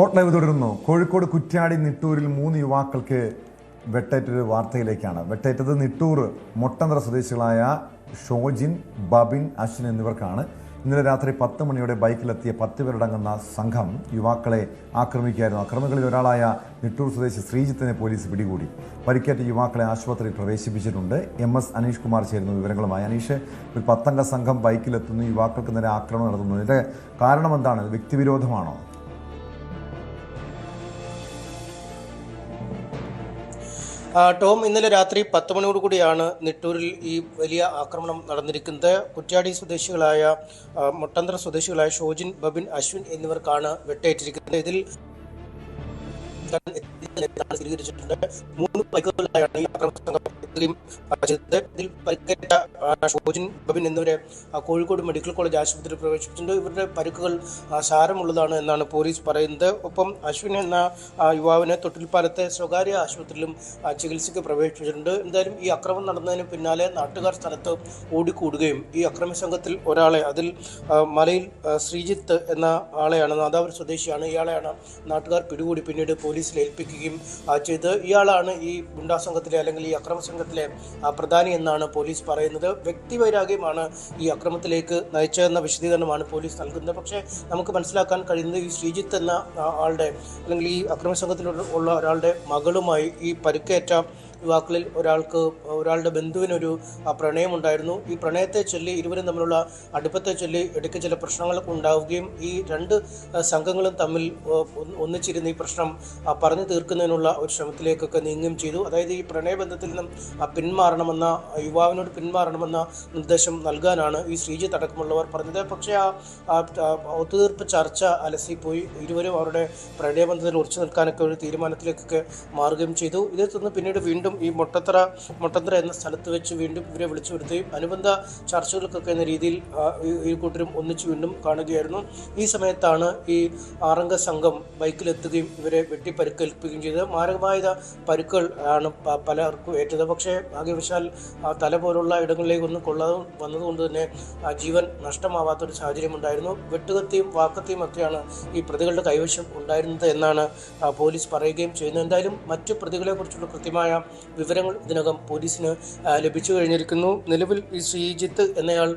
Spot live തുടരുന്നു. കോഴിക്കോട് കുറ്റ്യാടി നിട്ടൂരിൽ 3 യുവാക്കൾക്ക് വെട്ടേറ്റൊരു വാർത്തയിലേക്കാണ്. വെട്ടേറ്റത് നിട്ടൂർ മൊട്ടന്തറ സ്വദേശികളായ ഷോജിൻ, ബബിൻ, അശ്വിൻ എന്നിവർക്കാണ്. ഇന്നലെ രാത്രി 10 മണിയോടെ ബൈക്കിലെത്തിയ 10 പേരടങ്ങുന്ന സംഘം യുവാക്കളെ ആക്രമിക്കുകയായിരുന്നു. അക്രമികളിൽ ഒരാളായ നിട്ടൂർ സ്വദേശി ശ്രീജിത്തിനെ പോലീസ് പിടികൂടി. പരിക്കേറ്റ യുവാക്കളെ ആശുപത്രിയിൽ പ്രവേശിപ്പിച്ചിട്ടുണ്ട്. MS അനീഷ് കുമാർ ചേരുന്നു വിവരങ്ങളുമായി. അനീഷ്, ഒരു 10 അംഗ സംഘം ബൈക്കിലെത്തുന്നു, യുവാക്കൾക്ക് നേരെ ആക്രമണം നടത്തുന്നു. ഇതിന്റെ കാരണം എന്താണ്? വ്യക്തിവിരോധമാണോ? ടോം, ഇന്നലെ രാത്രി 10 മണിയോടുകൂടിയാണ് നിട്ടൂരിൽ ഈ വലിയ ആക്രമണം നടന്നിരിക്കുന്നത്. കുറ്റ്യാടി സ്വദേശികളായ മൊട്ടന്തറ സ്വദേശികളായ ഷോജിൻ, ബബിൻ, അശ്വിൻ എന്നിവർക്കാണ് വെട്ടേറ്റിരിക്കുന്നത്. ഇതിൽ സ്ഥിരീകരിച്ചിട്ടുണ്ട്. 3 ബൈക്കുകളിലായാണ് ഈ ആക്രമണ സംഘം എത്തുകയും ചെയ്തത്. ഇതിൽ പരിക്കേറ്റ ഷോജിൻ, ബബിൻ എന്നിവരെ കോഴിക്കോട് മെഡിക്കൽ കോളേജ് ആശുപത്രിയിൽ പ്രവേശിപ്പിച്ചിട്ടുണ്ട്. ഇവരുടെ പരിക്കുകൾ സാരമുള്ളതാണ് എന്നാണ് പോലീസ് പറയുന്നത്. ഒപ്പം അശ്വിൻ എന്ന യുവാവിനെ തൊട്ടിൽപ്പാലത്തെ സ്വകാര്യ ആശുപത്രിയിലും ചികിത്സയ്ക്ക് പ്രവേശിപ്പിച്ചിട്ടുണ്ട്. എന്തായാലും ഈ ആക്രമണം നടന്നതിന് പിന്നാലെ നാട്ടുകാർ സ്ഥലത്ത് ഓടിക്കൂടുകയും ഈ അക്രമി സംഘത്തിൽ ഒരാളെ, അതിൽ മലയിൽ ശ്രീജിത്ത് എന്ന ആളെയാണ്, നാദാപുരം സ്വദേശിയാണ്, ഇയാളെയാണ് നാട്ടുകാർ പിടികൂടി പിന്നീട് പോലീസിൽ ഏൽപ്പിക്കുകയും ചെയ്ത്. ഇയാളാണ് ഈ ഗുണ്ടാ സംഘത്തിലെ അല്ലെങ്കിൽ ഈ അക്രമ സംഘത്തിലെ പ്രധാനി എന്നാണ് പോലീസ് പറയുന്നത്. വ്യക്തിവൈരാഗ്യമാണ് ഈ അക്രമത്തിലേക്ക് നയിച്ചതെന്ന വിശദീകരണമാണ് പോലീസ് നൽകുന്നത്. പക്ഷേ നമുക്ക് മനസ്സിലാക്കാൻ കഴിയുന്നത് ഈ ശ്രീജിത്ത് എന്ന ആളുടെ അല്ലെങ്കിൽ ഈ അക്രമ സംഘത്തിലുള്ള ഒരാളുടെ മകളുമായി ഈ പരിക്കേറ്റ യുവാക്കളിൽ ഒരാളുടെ ബന്ധുവിനൊരു പ്രണയമുണ്ടായിരുന്നു. ഈ പ്രണയത്തെ ചൊല്ലി ഇരുവരും തമ്മിലുള്ള അടുപ്പത്തെ ചൊല്ലി ഇടയ്ക്ക് ചില പ്രശ്നങ്ങളൊക്കെ ഉണ്ടാവുകയും ഈ 2 സംഘങ്ങളും തമ്മിൽ ഒന്നിച്ചിരുന്ന് ഈ പ്രശ്നം പറഞ്ഞു തീർക്കുന്നതിനുള്ള ഒരു ശ്രമത്തിലേക്കൊക്കെ നീങ്ങുകയും ചെയ്തു. അതായത് ഈ പ്രണയബന്ധത്തിൽ നിന്നും പിന്മാറണമെന്ന, യുവാവിനോട് പിന്മാറണമെന്ന നിർദ്ദേശം നൽകാനാണ് ഈ ശ്രീജിത്ത് അടക്കമുള്ളവർ പറഞ്ഞത്. പക്ഷേ ആ ഒത്തുതീർപ്പ് ചർച്ച അലസിപ്പോയി. ഇരുവരും അവരുടെ പ്രണയബന്ധത്തിൽ ഉറച്ചു നിൽക്കാനൊക്കെ ഒരു തീരുമാനത്തിലേക്കൊക്കെ മാറുകയും ചെയ്തു. ഇതേ തുടർന്ന് പിന്നീട് വീണ്ടും ഈ മൊട്ടന്തറ എന്ന സ്ഥലത്ത് വെച്ച് വീണ്ടും ഇവരെ വിളിച്ചു വരുത്തുകയും അനുബന്ധ ചർച്ചകൾക്കൊക്കെ എന്ന രീതിയിൽ ഈ കൂട്ടരും ഒന്നിച്ച് വീണ്ടും കാണുകയായിരുന്നു. ഈ സമയത്താണ് ഈ 6 അംഗ സംഘം ബൈക്കിലെത്തുകയും ഇവരെ വെട്ടിപ്പരുക്കേൽപ്പിക്കുകയും ചെയ്തത്. മാരകമായ പരുക്കൾ ആണ് പലർക്കും ഏറ്റത്. പക്ഷേ ഭാഗ്യവശാൽ തല പോലുള്ള ഇടങ്ങളിലേക്ക് ഒന്നും കൊള്ളാതെ വന്നതുകൊണ്ട് തന്നെ ജീവൻ നഷ്ടമാവാത്തൊരു സാഹചര്യം ഉണ്ടായിരുന്നു. വെട്ടുകത്തിയും വാക്കത്തിയും ഒക്കെയാണ് ഈ പ്രതികളുടെ കൈവശം ഉണ്ടായിരുന്നത് എന്നാണ് പോലീസ് പറയുകയും ചെയ്യുന്നത്. എന്തായാലും മറ്റു പ്രതികളെ കുറിച്ചുള്ള കൃത്യമായ വിവരങ്ങൾ ഇതിനകം പോലീസിന് ലഭിച്ചു കഴിഞ്ഞിരിക്കുന്നു. നിലവിൽ ഈ ശ്രീജിത്ത് എന്നയാൾ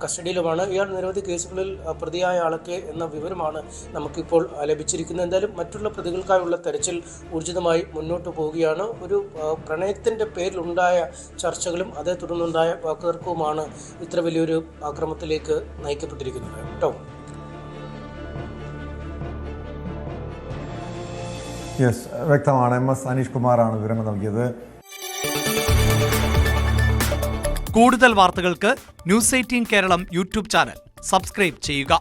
കസ്റ്റഡിയിലുമാണ്. ഇയാൾ നിരവധി കേസുകളിൽ പ്രതിയായ ആളൊക്കെ എന്ന വിവരമാണ് നമുക്കിപ്പോൾ ലഭിച്ചിരിക്കുന്നത്. എന്തായാലും മറ്റുള്ള പ്രതികൾക്കായുള്ള തെരച്ചിൽ ഊർജിതമായി മുന്നോട്ട് പോവുകയാണ്. ഒരു പ്രണയത്തിൻ്റെ പേരിലുണ്ടായ ചർച്ചകളും അതേ തുടർന്നുണ്ടായ വാക്കുതർക്കവുമാണ് ഇത്ര വലിയൊരു ആക്രമണത്തിലേക്ക് നയിക്കപ്പെട്ടിരിക്കുന്നത് കേട്ടോ. വ്യക്തമാണ്. MS അനീഷ് കുമാറാണ് വിവരങ്ങൾ നൽകിയത്. കൂടുതൽ വാർത്തകൾക്ക് News 18 Keralam YouTube channel subscribe ചെയ്യുക.